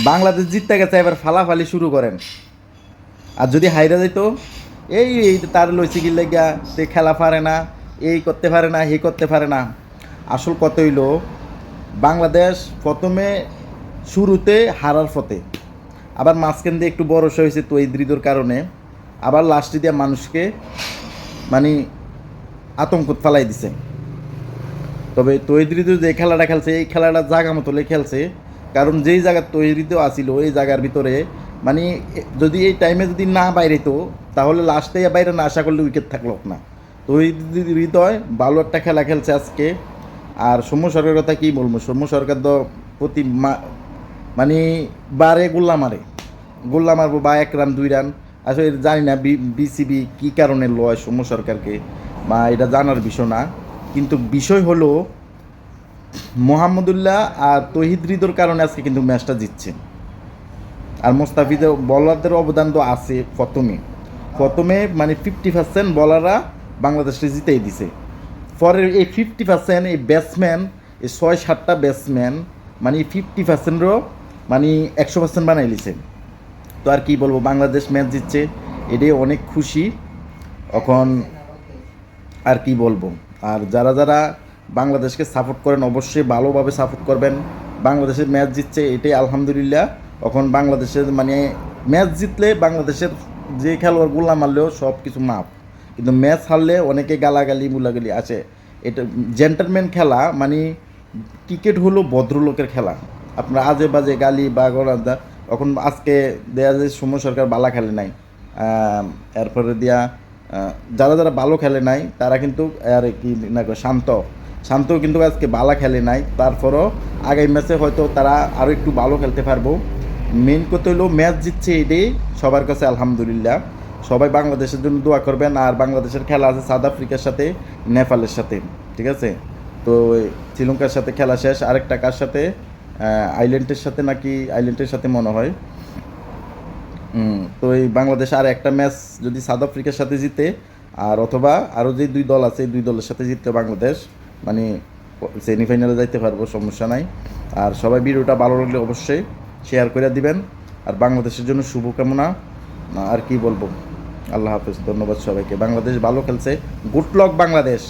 বাংলাদেশ জিততে গেছে, এবার ফালাফালি শুরু করেন। আর যদি হাইরা যাইতো, এই তার লইছে কি লেগা, সে খেলা পারে না, এই করতে পারে না, হে করতে পারে না। আসল কথা হইল, বাংলাদেশ প্রথমে শুরুতে হারার পথে, আবার মাঝখান দিয়ে একটু বড়সড় হয়েছে তৈদ্রিদর কারণে, আবার লাস্টে দিয়ে মানুষকে মানে আতঙ্ক ফালাই দিছে। তবে তৈদ্রিদ যে খেলাটা খেলছে, এই খেলাটা জায়গা মতো খেলছে, কারণ যেই জায়গার তৈরিতে আসিল এই জায়গার ভিতরে মানে যদি এই টাইমে যদি না বাইরেতো, তাহলে লাস্টে বাইরে না আশা করলে উইকেট থাকলো না। তো হৃদয় ভালো একটা খেলা খেলছে আজকে। আর সৌম্য সরকারের কথা কী বলবো, সৌম্য সরকার তো প্রতি মানে বারে গোল্লা মারবো বা 1 রান 2 রান। আসলে জানি না বিসিবি কী কারণে লয় সৌম্য সরকারকে, বা এটা জানার বিষয় না। কিন্তু বিষয় হলো মোহাম্মদুল্লাহ আর তহিদ হৃদয়ের কারণে আজকে কিন্তু ম্যাচটা জিতছে। আর মোস্তাফিজের বলারদের অবদান তো আছে। প্রথমে মানে 50% বলাররা বাংলাদেশকে জিতেই দিছে। পরের এই 50% এই ব্যাটসম্যান, এই 6-7টা ব্যাটসম্যান মানে 50%রও মানে 100% বানাই লিছে। তো আর কি বলবো, বাংলাদেশ ম্যাচ জিতছে, এটাই অনেক খুশি। এখন আর কি বলবো। আর যারা যারা বাংলাদেশকে সাপোর্ট করেন অবশ্যই ভালোভাবে সাপোর্ট করবেন। বাংলাদেশের ম্যাচ জিতছে, এটাই আলহামদুলিল্লাহ। এখন বাংলাদেশের মানে ম্যাচ জিতলে বাংলাদেশের যে খেলোয়াড়গুলো মারলেও সব কিছু মাপ, কিন্তু ম্যাচ হারলে অনেকে গালাগালি মুলাগালি আছে। এটা জেন্টালম্যান খেলা, মানে ক্রিকেট হলো ভদ্রলোকের খেলা। আপনার আজে বাজে গালি বা গলাদা, এখন আজকে দেয়া যায় সৌম্য সরকার বালা খেলে নাই, এরপরে দিয়া যারা যারা ভালো খেলে নাই তারা কিন্তু আর কি না, শান্তও কিন্তু আজকে বালা খেলে নাই। তারপরও আগামী ম্যাচে হয়তো তারা আরও একটু ভালো খেলতে পারবো। মেন কথা হলো ম্যাচ জিতছে, এটাই সবার কাছে আলহামদুলিল্লাহ। সবাই বাংলাদেশের জন্য দোয়া করবেন। আর বাংলাদেশের খেলা আছে সাউথ আফ্রিকার সাথে, নেপালের সাথে, ঠিক আছে? তো শ্রীলঙ্কার সাথে খেলা শেষ, আরেকটা কার সাথে, আইল্যান্ডের সাথে নাকি, আইল্যান্ডের সাথে মনে হয়। তো এই বাংলাদেশ আর একটা ম্যাচ যদি সাউথ আফ্রিকার সাথে জিতে, আর অথবা আরও যে 2 দল আছে, এই 2 দলের সাথে জিতলে বাংলাদেশ মানে সেমিফাইনালে যাইতে পারবো, সমস্যা নাই। আর সবাই ভিডিওটা ভালো লাগলে অবশ্যই শেয়ার করে দিবেন। আর বাংলাদেশের জন্য শুভকামনা। আর কি বলবো, আল্লাহ হাফেজ, ধন্যবাদ সবাইকে। বাংলাদেশ ভালো খেলছে, গুড লক বাংলাদেশ।